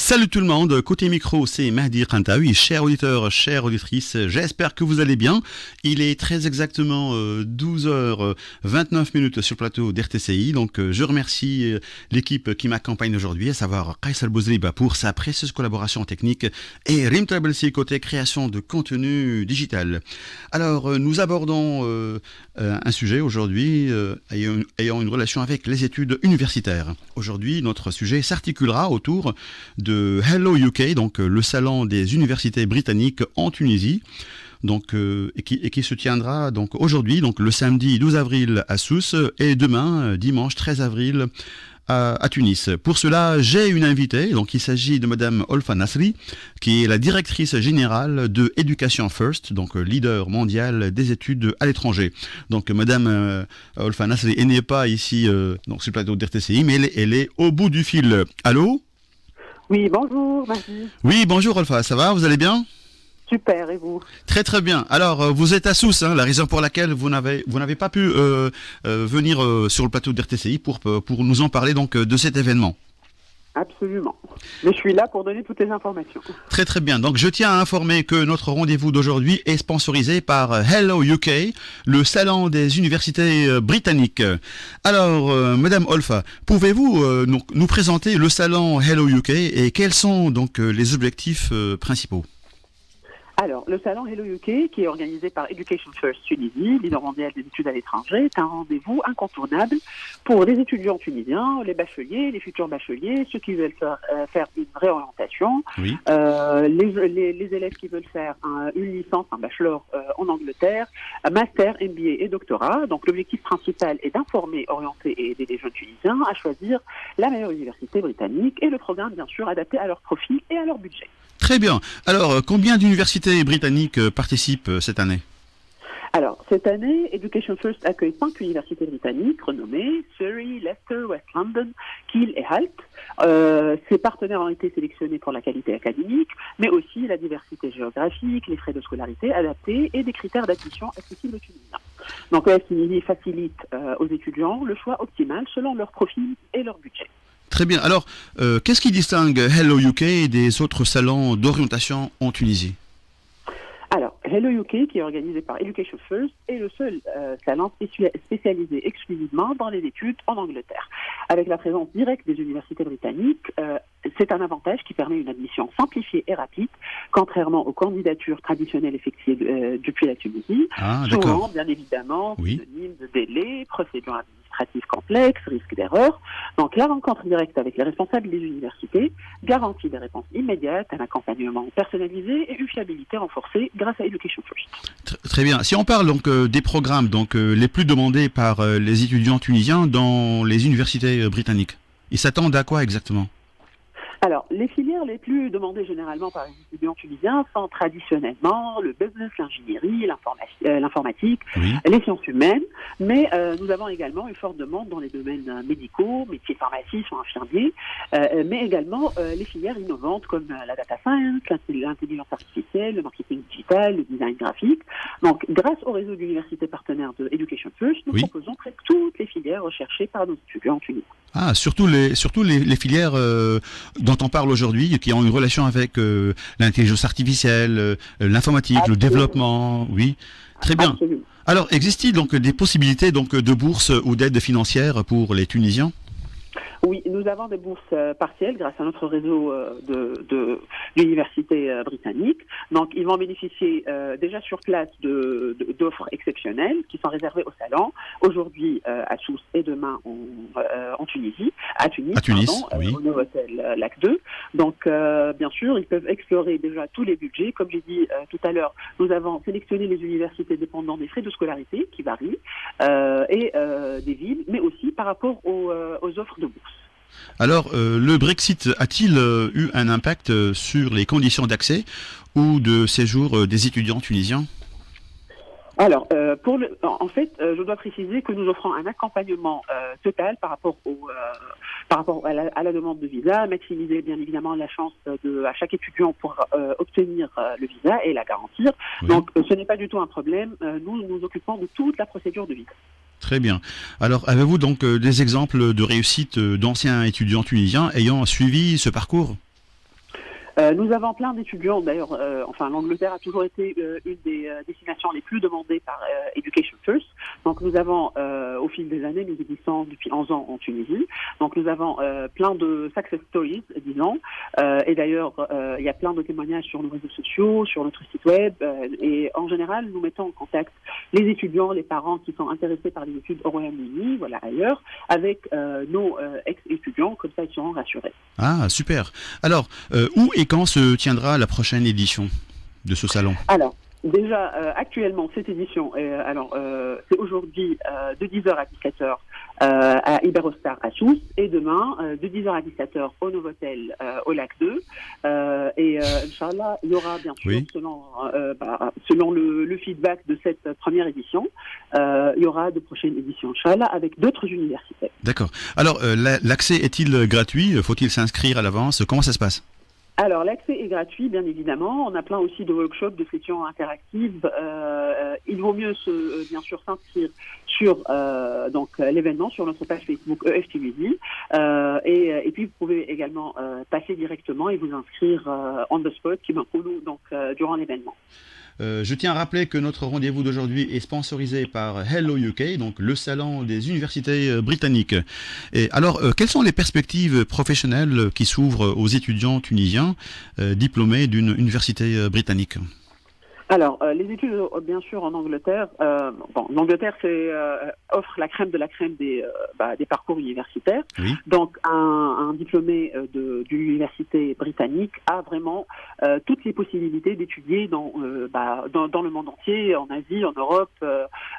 Salut tout le monde, côté micro c'est Mahdi Kantaoui, chers auditeurs, chères auditrices, j'espère que vous allez bien. Il est très exactement 12h29 sur le plateau d'RTCI, donc je remercie l'équipe qui m'accompagne aujourd'hui, à savoir Kaysal Bouzriba pour sa précieuse collaboration technique et Rim Trabelsi côté création de contenu digital. Alors nous abordons un sujet aujourd'hui ayant une relation avec les études universitaires. Aujourd'hui notre sujet s'articulera autour de Hello UK, donc le salon des universités britanniques en Tunisie, donc et qui se tiendra donc aujourd'hui, donc le samedi 12 avril à Sousse et demain dimanche 13 avril à Tunis. Pour cela, j'ai une invitée, donc il s'agit de Madame Olfa Nasri, qui est la directrice générale de Education First, donc leader mondial des études à l'étranger. Donc Madame Olfa Nasri, elle n'est pas ici donc sur le plateau d'RTCI, mais elle est au bout du fil. Allô ? Oui, bonjour, Marie. Oui, bonjour Olfa, ça va, vous allez bien ? Super, et vous ? Très très bien. Alors, vous êtes à Sousse, la raison pour laquelle vous n'avez pas pu venir sur le plateau d'RTCI pour nous en parler donc de cet événement. Absolument. Mais je suis là pour donner toutes les informations. Très très bien. Donc je tiens à informer que notre rendez-vous d'aujourd'hui est sponsorisé par Hello UK, le salon des universités britanniques. Alors, Madame Olfa, pouvez-vous nous présenter le salon Hello UK et quels sont donc les objectifs principaux ? Alors, le salon Hello UK, qui est organisé par Education First Tunisie, leader mondial des études à l'étranger, est un rendez-vous incontournable pour les étudiants tunisiens, les bacheliers, les futurs bacheliers, ceux qui veulent faire une réorientation, oui. Les élèves qui veulent faire une licence, un bachelor en Angleterre, un master, MBA et doctorat. Donc, l'objectif principal est d'informer, orienter et aider les jeunes tunisiens à choisir la meilleure université britannique et le programme, bien sûr, adapté à leur profil et à leur budget. Très bien. Alors, combien d'universités britanniques participent cette année ? Alors, cette année, Education First accueille 5 universités britanniques renommées, Surrey, Leicester, West London, Keele et Halt. Ces partenaires ont été sélectionnés pour la qualité académique, mais aussi la diversité géographique, les frais de scolarité adaptés et des critères d'admission accessibles aux Tunisiens. Donc, la Tunisie facilite aux étudiants le choix optimal selon leur profil et leur budget. Très bien. Alors, qu'est-ce qui distingue Hello UK des autres salons d'orientation en Tunisie ? Alors, Hello UK, qui est organisé par Education First, est le seul salon spécialisé exclusivement dans les études en Angleterre. Avec la présence directe des universités britanniques, c'est un avantage qui permet une admission simplifiée et rapide, contrairement aux candidatures traditionnelles effectuées depuis la Tunisie. Ah, souvent, d'accord. bien évidemment, Oui. synonyme de délai, procédure administrative complexe, risque d'erreur. Donc, la rencontre directe avec les responsables des universités garantit des réponses immédiates, un accompagnement personnalisé et une fiabilité renforcée grâce à Education First. Très bien. Si on parle donc des programmes donc les plus demandés par les étudiants tunisiens dans les universités britanniques, ils s'attendent à quoi exactement ? Alors, les filières les plus demandées généralement par les étudiants tunisiens sont traditionnellement le business, l'ingénierie, l'informatique, Oui. les sciences humaines, mais nous avons également une forte demande dans les domaines médicaux, métiers pharmaciens ou infirmiers, mais également les filières innovantes comme la data science, l'intelligence artificielle, le marketing digital, le design graphique. Donc, grâce au réseau d'universités partenaires de Education First, nous Oui. proposons presque toutes les filières recherchées par nos étudiants tunisiens. Ah, surtout les filières dont on parle aujourd'hui, qui ont une relation avec l'intelligence artificielle, l'informatique, Absolument. le développement, oui. Très bien. Absolument. Alors, existe-t-il donc des possibilités donc de bourse ou d'aide financière pour les Tunisiens ? Oui, nous avons des bourses partielles grâce à notre réseau d'universités britanniques. Donc, ils vont bénéficier déjà sur place d'offres exceptionnelles qui sont réservées au salon. Aujourd'hui à Sousse et demain en Tunisie, à Tunis, oui. au Novotel Lac 2. Donc, bien sûr, ils peuvent explorer déjà tous les budgets. Comme j'ai dit tout à l'heure, nous avons sélectionné les universités dépendant des frais de scolarité qui varient et des villes, mais aussi par rapport aux offres de bourse. Alors, le Brexit a-t-il eu un impact sur les conditions d'accès ou de séjour des étudiants tunisiens ? Alors, en fait, je dois préciser que nous offrons un accompagnement total par rapport à la demande de visa, maximiser bien évidemment la chance à chaque étudiant pour obtenir le visa et la garantir. Oui. Donc, ce n'est pas du tout un problème. Nous nous occupons de toute la procédure de visa. Très bien. Alors, avez-vous donc des exemples de réussite d'anciens étudiants tunisiens ayant suivi ce parcours ? Nous avons plein d'étudiants, d'ailleurs, l'Angleterre a toujours été une des destinations les plus demandées par Education First. Donc nous avons, au fil des années, nous existons depuis 11 ans en Tunisie. Donc nous avons plein de success stories, disons. Et d'ailleurs, il y a plein de témoignages sur nos réseaux sociaux, sur notre site web. Et en général, nous mettons en contact les étudiants, les parents qui sont intéressés par les études au Royaume-Uni, voilà, ailleurs, avec nos ex-étudiants, comme ça ils seront rassurés. Ah, super. Alors, où et quand se tiendra la prochaine édition de ce salon? Alors, déjà, actuellement, cette édition, c'est aujourd'hui de 10h à 17h à Iberostar à Sousse, et demain, de 10h à 17h au Novotel au Lac 2. Inch'Allah, il y aura bien sûr, Oui. selon le feedback de cette première édition, il y aura de prochaines éditions, Inch'Allah, avec d'autres universités. D'accord. Alors, l'accès est-il gratuit? Faut-il s'inscrire à l'avance? Comment ça se passe? Alors, l'accès est gratuit, bien évidemment. On a plein aussi de workshops, de sessions interactives. Il vaut mieux, bien sûr, s'inscrire sur l'événement, sur notre page Facebook EF Tunisie. Et puis, vous pouvez également passer directement et vous inscrire on the spot, durant l'événement. Je tiens à rappeler que notre rendez-vous d'aujourd'hui est sponsorisé par Hello UK, donc le salon des universités britanniques. Et alors, quelles sont les perspectives professionnelles qui s'ouvrent aux étudiants tunisiens diplômés d'une université britannique? Alors, les études, bien sûr, en Angleterre, l'Angleterre offre la crème de la crème des parcours universitaires. Oui. Donc, un diplômé d'une université britannique a vraiment toutes les possibilités d'étudier dans le monde entier, en Asie, en Europe,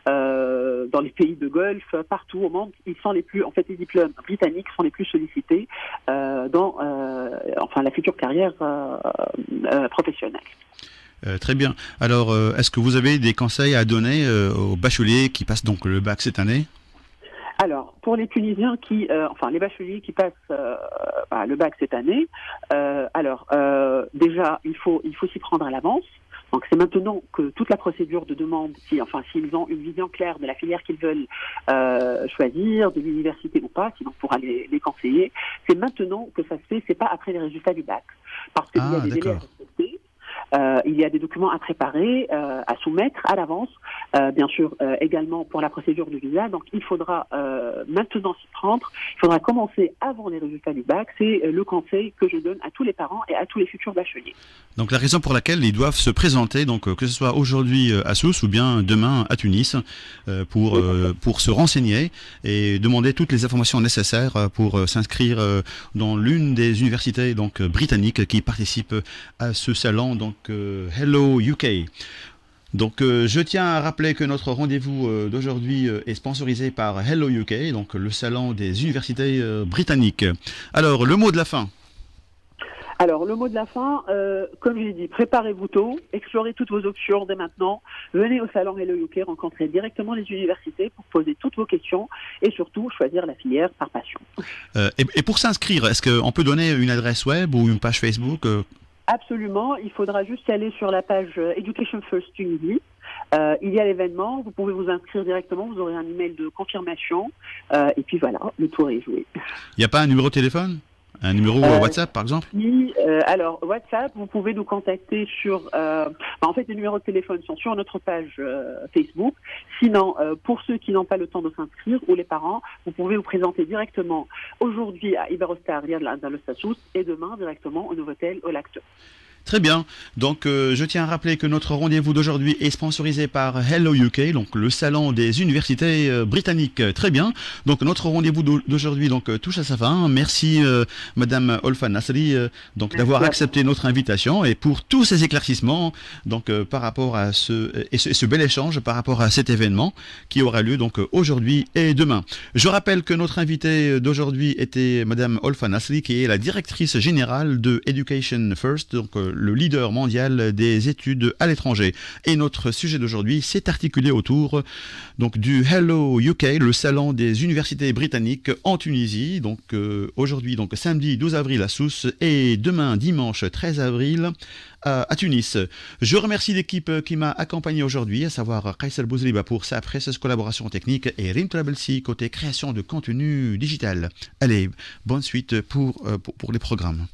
dans les pays de Golfe, partout au monde. Les diplômes britanniques sont les plus sollicités dans la future carrière professionnelle. Très bien. Alors, est-ce que vous avez des conseils à donner aux bacheliers qui passent donc le bac cette année? Alors, pour les Tunisiens les bacheliers qui passent le bac cette année, déjà, il faut s'y prendre à l'avance. Donc, c'est maintenant que toute la procédure de demande, s'ils ont une vision claire de la filière qu'ils veulent choisir, de l'université ou pas, sinon on pourra les conseiller. C'est maintenant que ça se fait, c'est pas après les résultats du bac. Parce qu'il y a des délais à respecter. Il y a des documents à préparer, à soumettre à l'avance, bien sûr également pour la procédure du visa. Donc il faudra maintenant s'y prendre, il faudra commencer avant les résultats du bac. C'est le conseil que je donne à tous les parents et à tous les futurs bacheliers. Donc la raison pour laquelle ils doivent se présenter, donc que ce soit aujourd'hui à Sousse ou bien demain à Tunis, pour se renseigner et demander toutes les informations nécessaires pour s'inscrire dans l'une des universités donc britanniques qui participent à ce salon, donc Hello UK. Donc je tiens à rappeler que notre rendez-vous d'aujourd'hui est sponsorisé par Hello UK, donc le salon des universités britanniques. Alors le mot de la fin. Alors, le mot de la fin, comme je l'ai dit, préparez-vous tôt, explorez toutes vos options dès maintenant, venez au salon Hello UK, rencontrez directement les universités pour poser toutes vos questions et surtout choisir la filière par passion. Et pour s'inscrire, est-ce qu'on peut donner une adresse web ou une page Facebook Absolument, il faudra juste aller sur la page Education First Tunisie. Il y a l'événement, vous pouvez vous inscrire directement, vous aurez un email de confirmation et puis voilà, le tour est joué. Il n'y a pas un numéro de téléphone? Un numéro WhatsApp, par exemple? Oui, alors WhatsApp, vous pouvez nous contacter sur... les numéros de téléphone sont sur notre page Facebook. Sinon, pour ceux qui n'ont pas le temps de s'inscrire, ou les parents, vous pouvez vous présenter directement aujourd'hui à Iberostar Riyad Al-Andalus Sousse et demain directement au Novotel au Lac 2. Très bien. Donc, je tiens à rappeler que notre rendez-vous d'aujourd'hui est sponsorisé par Hello UK, donc le salon des universités britanniques. Très bien. Donc, notre rendez-vous d'aujourd'hui touche à sa fin. Merci, Madame Olfa Nasri, d'avoir accepté notre invitation et pour tous ces éclaircissements, par rapport à ce bel échange par rapport à cet événement qui aura lieu aujourd'hui et demain. Je rappelle que notre invitée d'aujourd'hui était Madame Olfa Nasri, qui est la directrice générale de Education First, le leader mondial des études à l'étranger. Et notre sujet d'aujourd'hui s'est articulé autour du Hello UK, le salon des universités britanniques en Tunisie. Aujourd'hui, samedi 12 avril à Sousse et demain dimanche 13 avril à Tunis. Je remercie l'équipe qui m'a accompagné aujourd'hui, à savoir Kaysel Bouzriba pour sa précieuse collaboration technique et Rim Trabelsi côté création de contenu digital. Allez, bonne suite pour les programmes.